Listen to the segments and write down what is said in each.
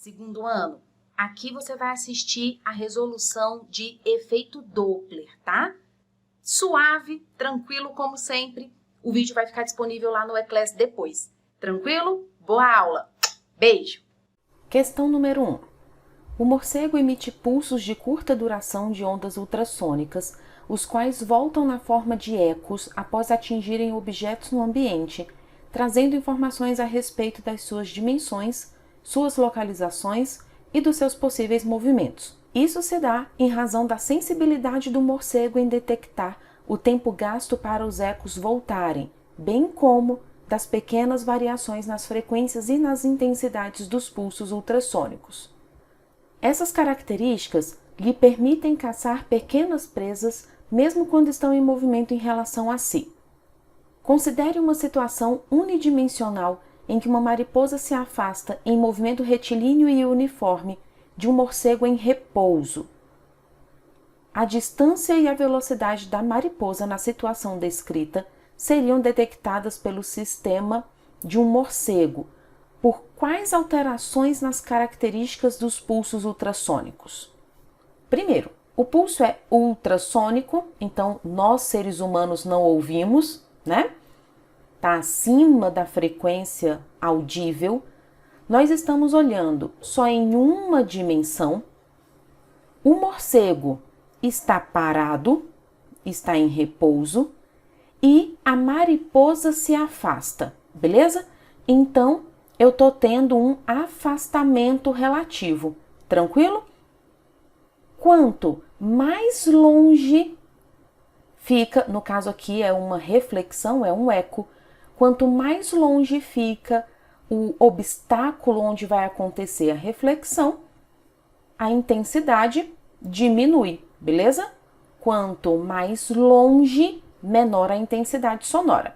Segundo ano, aqui você vai assistir a resolução de efeito Doppler, tá? Suave, tranquilo como sempre. O vídeo vai ficar disponível lá no eClass depois. Tranquilo? Boa aula! Beijo! Questão número 1. O morcego emite pulsos de curta duração de ondas ultrassônicas, os quais voltam na forma de ecos após atingirem objetos no ambiente, trazendo informações a respeito das suas dimensões, suas localizações e dos seus possíveis movimentos. Isso se dá em razão da sensibilidade do morcego em detectar o tempo gasto para os ecos voltarem, bem como das pequenas variações nas frequências e nas intensidades dos pulsos ultrassônicos. Essas características lhe permitem caçar pequenas presas mesmo quando estão em movimento em relação a si. Considere uma situação unidimensional em que uma mariposa se afasta em movimento retilíneo e uniforme de um morcego em repouso. A distância e a velocidade da mariposa na situação descrita seriam detectadas pelo sistema de um morcego por quais alterações nas características dos pulsos ultrassônicos? Primeiro, o pulso é ultrassônico, então nós seres humanos não ouvimos, né? Está acima da frequência audível. Nós estamos olhando só em uma dimensão. O morcego está parado, está em repouso e a mariposa se afasta, beleza? Então, eu estou tendo um afastamento relativo, tranquilo? Quanto mais longe fica, no caso aqui é uma reflexão, é um eco, quanto mais longe fica o obstáculo onde vai acontecer a reflexão, a intensidade diminui, beleza? Quanto mais longe, menor a intensidade sonora.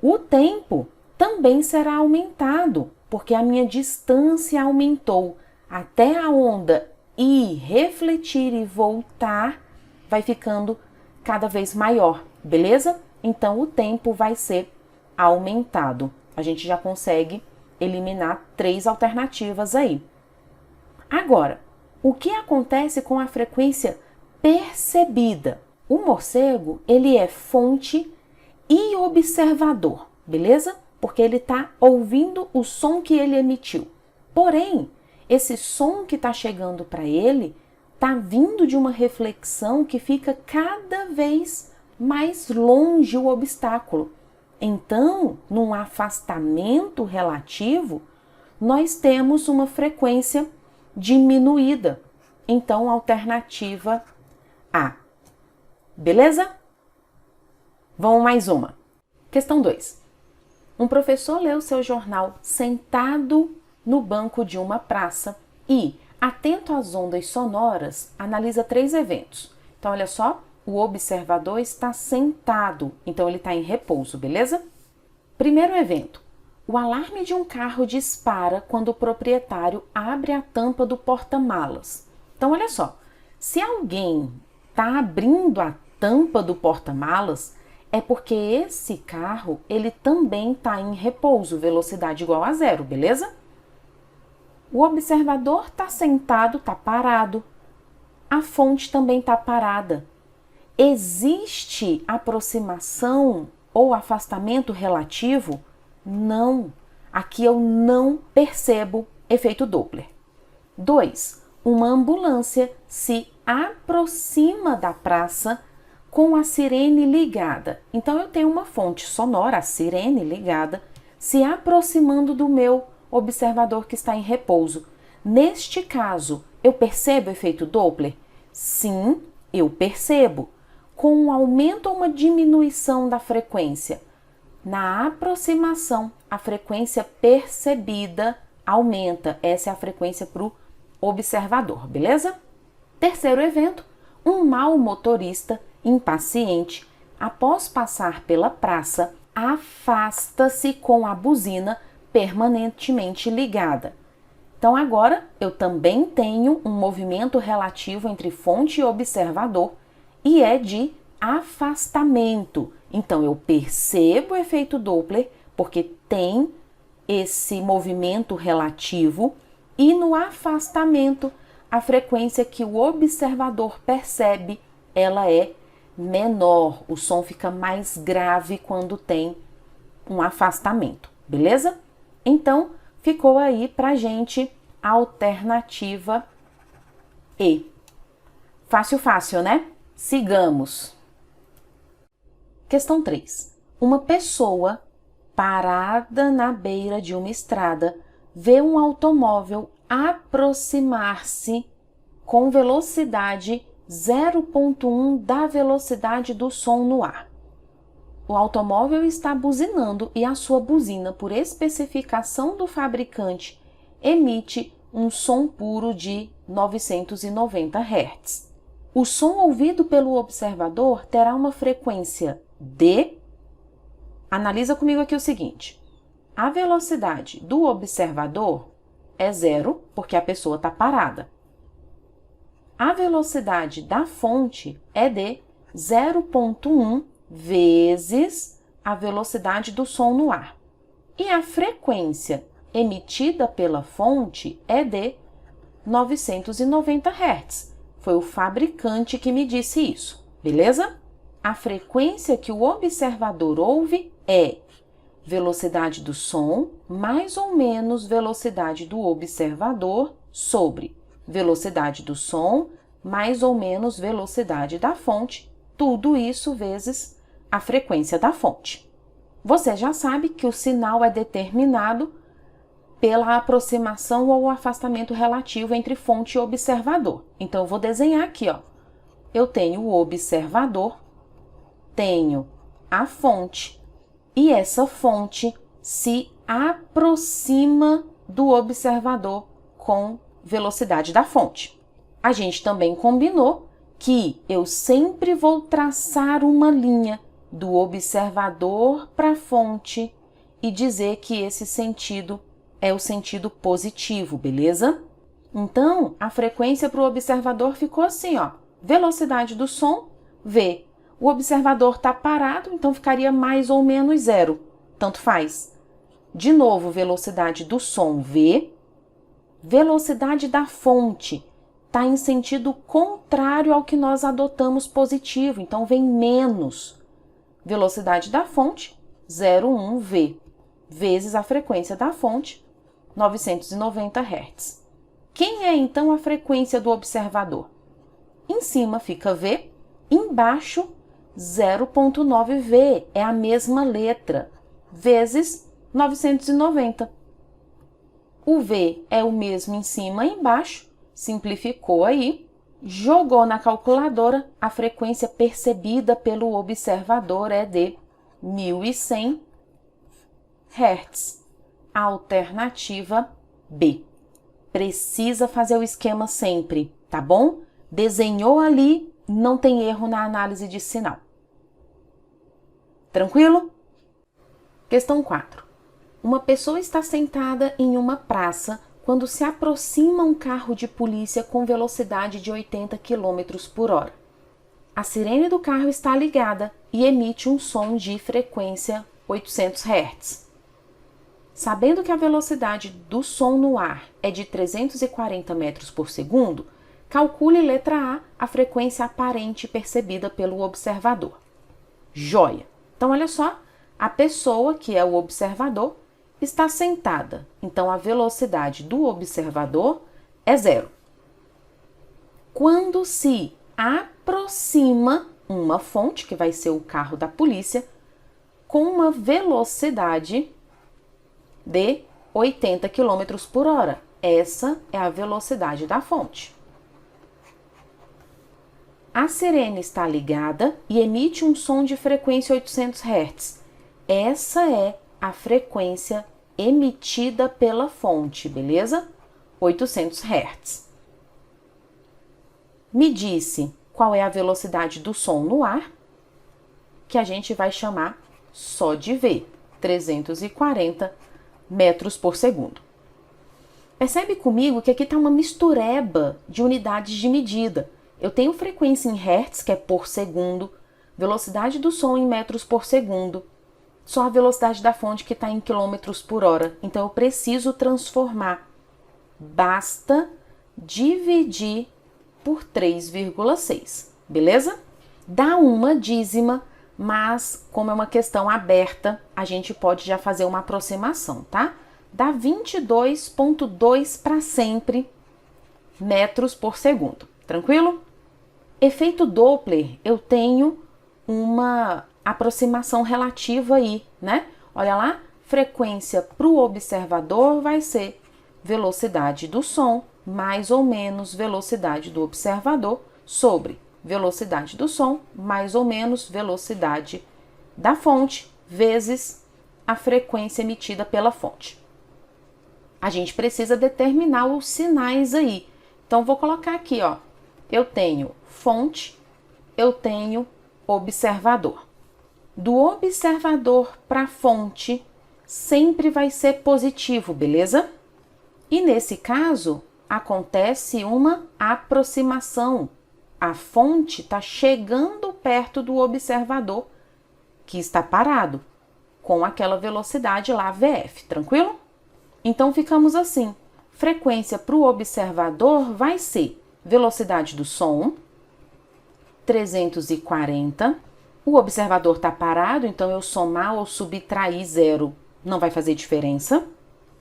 O tempo também será aumentado, porque a minha distância aumentou até a onda ir, refletir e voltar, vai ficando cada vez maior, beleza? Então, o tempo vai ser aumentado. A gente já consegue eliminar 3 alternativas aí. Agora, o que acontece com a frequência percebida? O morcego, ele é fonte e observador, beleza? Porque ele está ouvindo o som que ele emitiu. Porém, esse som que está chegando para ele está vindo de uma reflexão que fica cada vez mais longe o obstáculo. Então, num afastamento relativo, nós temos uma frequência diminuída. Então, alternativa A. Beleza? Vamos mais uma. Questão 2. Um professor lê o seu jornal sentado no banco de uma praça e, atento às ondas sonoras, analisa 3 eventos. Então, olha só, o observador está sentado, então ele está em repouso, beleza? Primeiro evento. O alarme de um carro dispara quando o proprietário abre a tampa do porta-malas. Então, olha só, se alguém está abrindo a tampa do porta-malas, é porque esse carro, ele também está em repouso, velocidade igual a 0, beleza? O observador está sentado, está parado. A fonte também está parada. Existe aproximação ou afastamento relativo? Não. Aqui eu não percebo efeito Doppler. 2. Uma ambulância se aproxima da praça com a sirene ligada. Então, eu tenho uma fonte sonora, a sirene ligada, se aproximando do meu observador que está em repouso. Neste caso, eu percebo o efeito Doppler? Sim, eu percebo. Com um aumento ou uma diminuição da frequência? Na aproximação, a frequência percebida aumenta. Essa é a frequência para o observador, beleza? Terceiro evento, um mau motorista impaciente, após passar pela praça, afasta-se com a buzina permanentemente ligada. Então, agora, eu também tenho um movimento relativo entre fonte e observador e é de afastamento. Então, eu percebo o efeito Doppler porque tem esse movimento relativo E no afastamento, a frequência que o observador percebe, ela é menor. O som fica mais grave quando tem um afastamento, beleza? Então, ficou aí pra gente a alternativa E. Fácil, fácil, né? Sigamos. Questão 3. Uma pessoa parada na beira de uma estrada vê um automóvel aproximar-se com velocidade 0,1 da velocidade do som no ar. O automóvel está buzinando e a sua buzina, por especificação do fabricante, emite um som puro de 990 Hz. O som ouvido pelo observador terá uma frequência de... Analisa comigo aqui o seguinte. A velocidade do observador é 0, porque a pessoa está parada. A velocidade da fonte é de 0,1 vezes a velocidade do som no ar. E a frequência emitida pela fonte é de 990 Hz. Foi o fabricante que me disse isso, beleza? A frequência que o observador ouve é velocidade do som mais ou menos velocidade do observador sobre velocidade do som mais ou menos velocidade da fonte, tudo isso vezes a frequência da fonte. Você já sabe que o sinal é determinado pela aproximação ou afastamento relativo entre fonte e observador. Então, eu vou desenhar aqui, ó. Eu tenho o observador, tenho a fonte, e essa fonte se aproxima do observador com velocidade da fonte. A gente também combinou que eu sempre vou traçar uma linha do observador para a fonte e dizer que esse sentido é o sentido positivo, beleza? Então, a frequência para o observador ficou assim, ó. Velocidade do som, V. O observador está parado, então ficaria mais ou menos 0. Tanto faz. De novo, velocidade do som, V. Velocidade da fonte está em sentido contrário ao que nós adotamos positivo, então vem menos. Velocidade da fonte, 0,1 V, vezes a frequência da fonte, 990 Hz. Quem é então a frequência do observador? Em cima fica V, embaixo 0,9 V, é a mesma letra, vezes 990. O V é o mesmo em cima e embaixo, simplificou aí, jogou na calculadora, a frequência percebida pelo observador é de 1100 Hz. Alternativa B. Precisa fazer o esquema sempre, tá bom? Desenhou ali, não tem erro na análise de sinal. Tranquilo? Questão 4. Uma pessoa está sentada em uma praça quando se aproxima um carro de polícia com velocidade de 80 km por hora. A sirene do carro está ligada e emite um som de frequência 800 Hz. Sabendo que a velocidade do som no ar é de 340 metros por segundo, calcule letra A frequência aparente percebida pelo observador. Joia! Então, olha só, a pessoa, que é o observador, está sentada. Então, a velocidade do observador é 0. Quando se aproxima uma fonte, que vai ser o carro da polícia, com uma velocidade de 80 km por hora. Essa é a velocidade da fonte. A sirene está ligada e emite um som de frequência 800 Hz. Essa é a frequência emitida pela fonte, beleza? 800 Hz. Me disse qual é a velocidade do som no ar, que a gente vai chamar só de V, 340 metros por segundo. Percebe comigo que aqui está uma mistureba de unidades de medida. Eu tenho frequência em Hertz, que é por segundo, velocidade do som em metros por segundo, só a velocidade da fonte que está em quilômetros por hora. Então, eu preciso transformar basta dividir por 3,6, beleza? Dá uma dízima, mas como é uma questão aberta, a gente pode já fazer uma aproximação, tá? Dá 22,2 para sempre metros por segundo, tranquilo? Efeito Doppler, eu tenho uma aproximação relativa aí, né? Olha lá, frequência para o observador vai ser velocidade do som mais ou menos velocidade do observador sobre velocidade do som mais ou menos velocidade da fonte vezes a frequência emitida pela fonte. A gente precisa determinar os sinais aí. Então, vou colocar aqui, ó. Eu tenho fonte, eu tenho observador. Do observador para a fonte, sempre vai ser positivo, beleza? E nesse caso, acontece uma aproximação. A fonte está chegando perto do observador, que está parado, com aquela velocidade lá, VF, tranquilo? Então, ficamos assim. Frequência para o observador vai ser velocidade do som, 340. O observador está parado, então eu somar ou subtrair 0 não vai fazer diferença.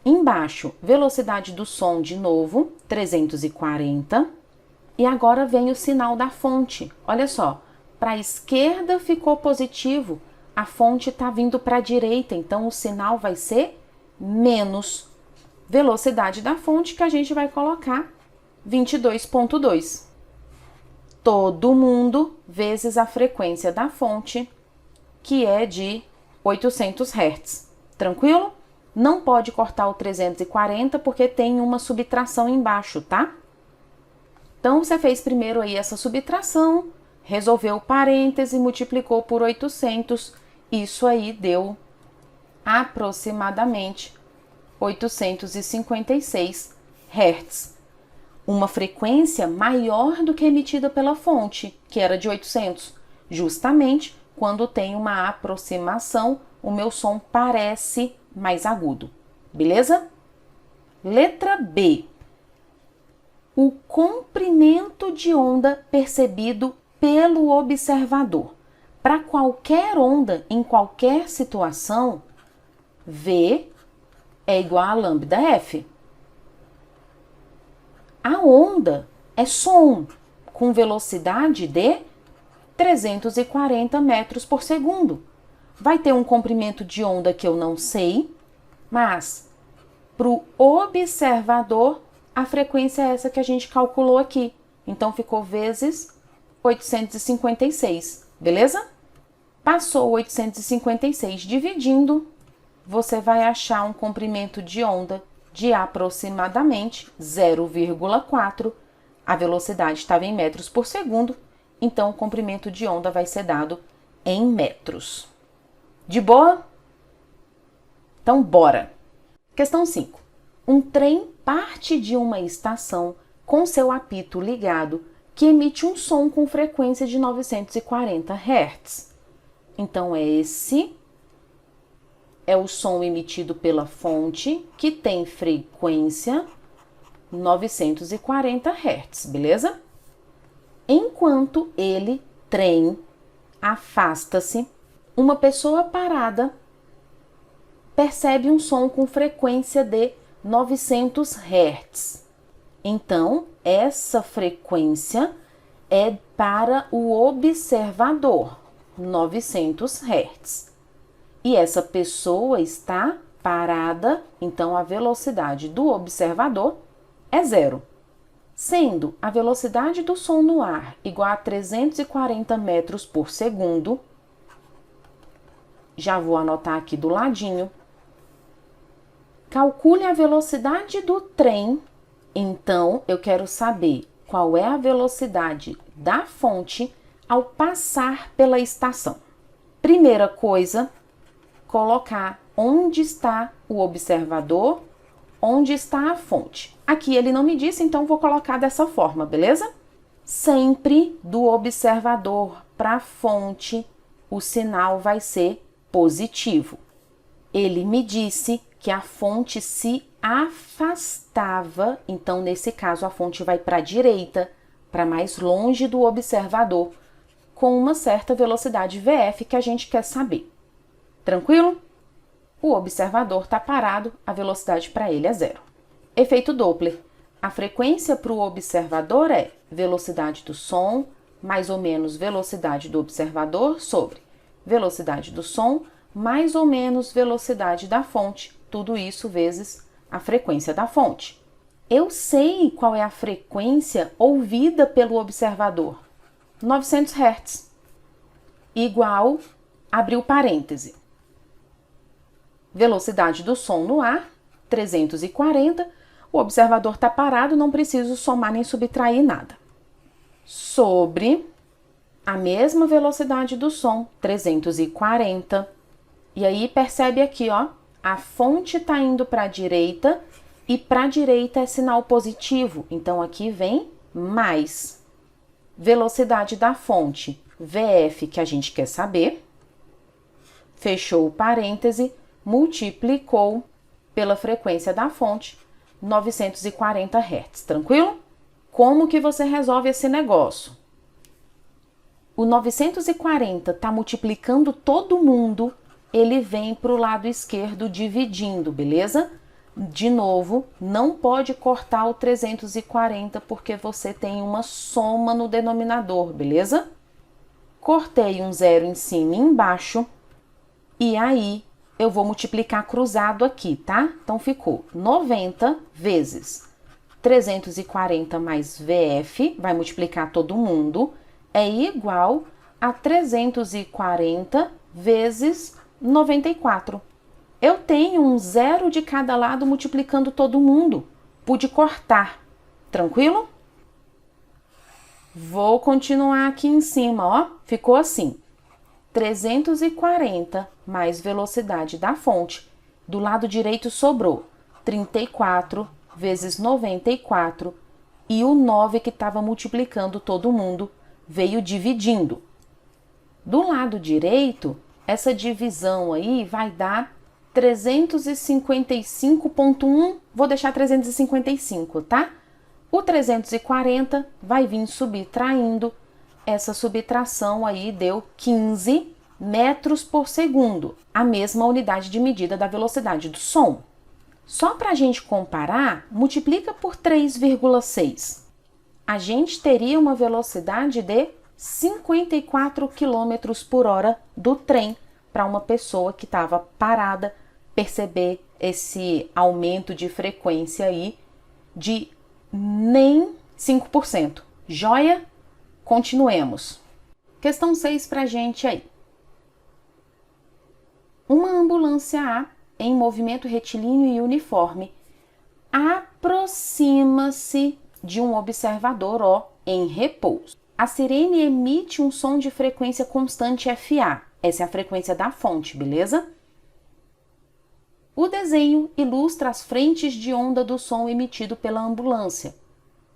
Embaixo, velocidade do som de novo, 340. E agora vem o sinal da fonte. Olha só, para a esquerda ficou positivo, a fonte está vindo para a direita, então o sinal vai ser menos velocidade da fonte, que a gente vai colocar 22,2. Todo mundo vezes a frequência da fonte, que é de 800 Hz. Tranquilo? Não pode cortar o 340 porque tem uma subtração embaixo, tá? Então, você fez primeiro aí essa subtração, resolveu o parêntese, multiplicou por 800, isso aí deu aproximadamente 856 Hz. Uma frequência maior do que emitida pela fonte, que era de 800. Justamente quando tem uma aproximação, o meu som parece mais agudo. Beleza? Letra B. O comprimento de onda percebido pelo observador. Para qualquer onda, em qualquer situação, V é igual a lambda F. A onda é som com velocidade de 340 metros por segundo. Vai ter um comprimento de onda que eu não sei, mas para o observador, a frequência é essa que a gente calculou aqui. Então, ficou vezes 856, beleza? Passou 856 dividindo, você vai achar um comprimento de onda de aproximadamente 0,4. A velocidade estava em metros por segundo, então o comprimento de onda vai ser dado em metros. De boa? Então, bora! Questão 5. Um trem parte de uma estação com seu apito ligado que emite um som com frequência de 940 Hz. Então, esse é o som emitido pela fonte que tem frequência 940 Hz, beleza? Enquanto ele, trem, afasta-se, uma pessoa parada percebe um som com frequência de 900 Hz. Então, essa frequência é para o observador, 900 Hz. E essa pessoa está parada, então a velocidade do observador é 0. Sendo a velocidade do som no ar igual a 340 metros por segundo, já vou anotar aqui do ladinho. Calcule a velocidade do trem. Então, eu quero saber qual é a velocidade da fonte ao passar pela estação. Primeira coisa, colocar onde está o observador, onde está a fonte. Aqui ele não me disse, então vou colocar dessa forma, beleza? Sempre do observador para a fonte, o sinal vai ser positivo. Ele me disse que a fonte se afastava, então nesse caso a fonte vai para a direita, para mais longe do observador, com uma certa velocidade VF que a gente quer saber. Tranquilo? O observador está parado, a velocidade para ele é 0. Efeito Doppler. A frequência para o observador é velocidade do som mais ou menos velocidade do observador sobre velocidade do som mais ou menos velocidade da fonte, tudo isso vezes a frequência da fonte. Eu sei qual é a frequência ouvida pelo observador. 900 Hz. Igual, abriu parêntese. Velocidade do som no ar, 340. O observador está parado, não preciso somar nem subtrair nada. Sobre a mesma velocidade do som, 340. E aí percebe aqui, ó, a fonte está indo para a direita e para a direita é sinal positivo. Então aqui vem mais. Velocidade da fonte, VF, que a gente quer saber. Fechou o parêntese, multiplicou pela frequência da fonte, 940 Hz. Tranquilo? Como que você resolve esse negócio? O 940 está multiplicando todo mundo, ele vem para o lado esquerdo dividindo, beleza? De novo, não pode cortar o 340 porque você tem uma soma no denominador, beleza? Cortei um 0 em cima e embaixo e aí eu vou multiplicar cruzado aqui, tá? Então ficou 90 vezes 340 mais VF, vai multiplicar todo mundo, é igual a 340 vezes 94. Eu tenho um 0 de cada lado multiplicando todo mundo. Pude cortar. Tranquilo? Vou continuar aqui em cima, ó. Ficou assim. 340 mais velocidade da fonte. Do lado direito sobrou 34 vezes 94. E o 9 que estava multiplicando todo mundo veio dividindo. Do lado direito, essa divisão aí vai dar 355,1, vou deixar 355, tá? O 340 vai vir subtraindo, essa subtração aí deu 15 metros por segundo, a mesma unidade de medida da velocidade do som. Só para a gente comparar, multiplica por 3,6. A gente teria uma velocidade de 54 km por hora do trem para uma pessoa que estava parada perceber esse aumento de frequência aí de nem 5%. Joia? Continuemos. Questão 6 para a gente aí. Uma ambulância A, em movimento retilíneo e uniforme, aproxima-se de um observador O em repouso. A sirene emite um som de frequência constante FA. Essa é a frequência da fonte, beleza? O desenho ilustra as frentes de onda do som emitido pela ambulância.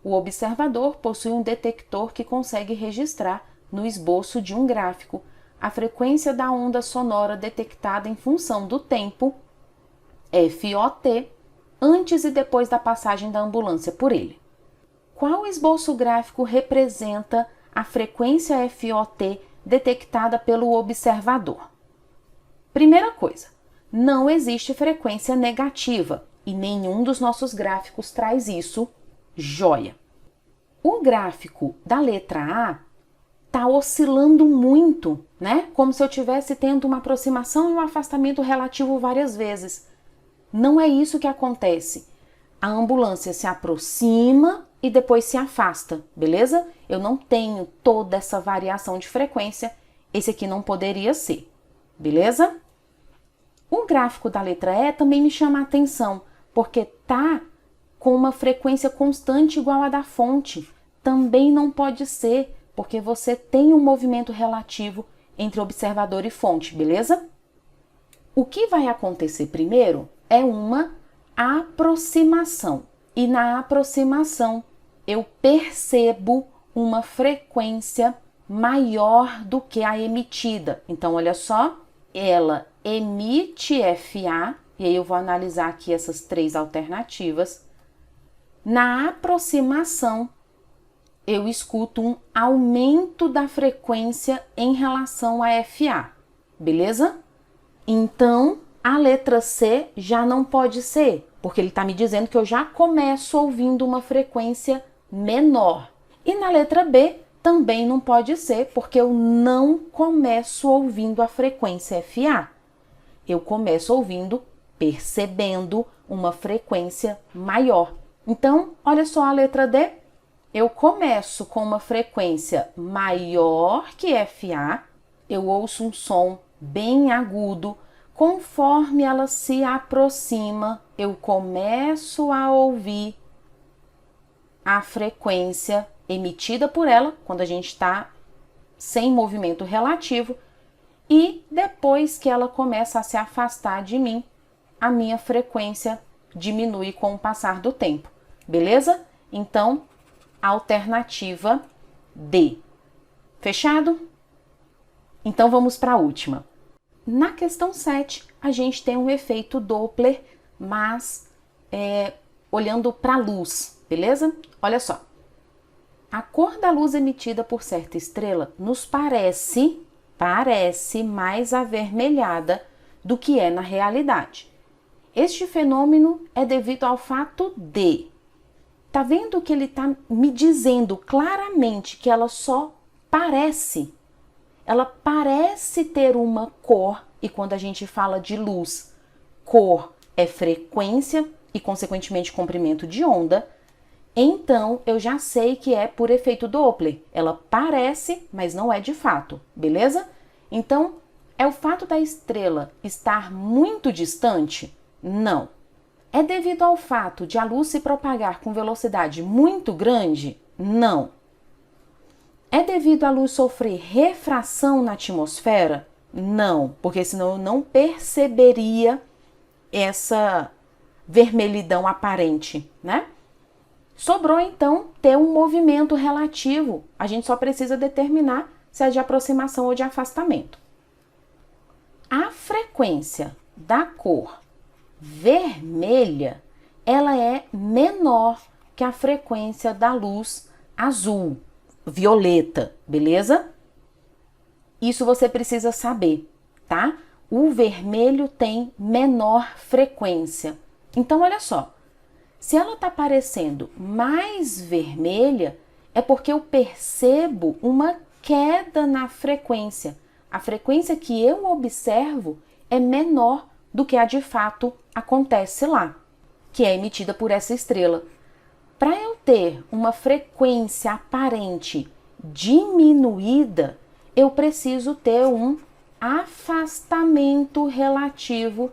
O observador possui um detector que consegue registrar, no esboço de um gráfico, a frequência da onda sonora detectada em função do tempo, FOT, antes e depois da passagem da ambulância por ele. Qual esboço gráfico representa a frequência FOT detectada pelo observador? Primeira coisa, não existe frequência negativa e nenhum dos nossos gráficos traz isso. Joia! O gráfico da letra A está oscilando muito, né? Como se eu estivesse tendo uma aproximação e um afastamento relativo várias vezes. Não é isso que acontece. A ambulância se aproxima e depois se afasta, beleza? Eu não tenho toda essa variação de frequência. Esse aqui não poderia ser, beleza? O gráfico da letra E também me chama a atenção, porque tá com uma frequência constante igual à da fonte. Também não pode ser, porque você tem um movimento relativo entre observador e fonte, beleza? O que vai acontecer primeiro é uma aproximação. E na aproximação eu percebo uma frequência maior do que a emitida. Então, olha só, ela emite FA e aí eu vou analisar aqui essas 3 alternativas. Na aproximação, eu escuto um aumento da frequência em relação a FA, beleza? Então, a letra C já não pode ser, porque ele está me dizendo que eu já começo ouvindo uma frequência menor. E na letra B também não pode ser, porque eu não começo ouvindo a frequência FA. Eu começo ouvindo, percebendo uma frequência maior. Então, olha só a letra D. Eu começo com uma frequência maior que FA, eu ouço um som bem agudo. Conforme ela se aproxima, eu começo a ouvir a frequência emitida por ela, quando a gente está sem movimento relativo, e depois que ela começa a se afastar de mim, a minha frequência diminui com o passar do tempo, beleza? Então, alternativa D. Fechado? Então vamos para a última. Na questão 7, a gente tem um efeito Doppler, mas olhando para a luz, beleza? Olha só. A cor da luz emitida por certa estrela nos parece mais avermelhada do que é na realidade. Este fenômeno é devido ao fato de... Tá vendo que ele tá me dizendo claramente que ela só parece? Ela parece ter uma cor, e quando a gente fala de luz, cor é frequência e, consequentemente, comprimento de onda. Então, eu já sei que é por efeito Doppler. Ela parece, mas não é de fato, beleza? Então, é o fato da estrela estar muito distante? Não. É devido ao fato de a luz se propagar com velocidade muito grande? Não. É devido à luz sofrer refração na atmosfera? Não, porque senão eu não perceberia essa vermelhidão aparente, né? Sobrou, então, ter um movimento relativo. A gente só precisa determinar se é de aproximação ou de afastamento. A frequência da cor vermelha, ela é menor que a frequência da luz azul, violeta, beleza? Isso você precisa saber, tá? O vermelho tem menor frequência. Então, olha só. Se ela está parecendo mais vermelha, é porque eu percebo uma queda na frequência. A frequência que eu observo é menor do que a de fato acontece lá, que é emitida por essa estrela. Para eu ter uma frequência aparente diminuída, eu preciso ter um afastamento relativo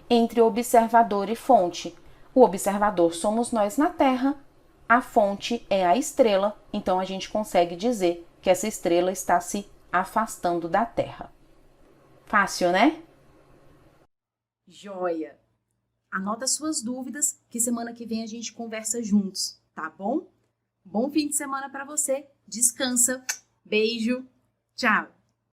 entre observador e fonte. O observador somos nós na Terra, a fonte é a estrela, então a gente consegue dizer que essa estrela está se afastando da Terra. Fácil, né? Joia! Anota suas dúvidas, que semana que vem a gente conversa juntos, tá bom? Bom fim de semana para você, descansa, beijo, tchau!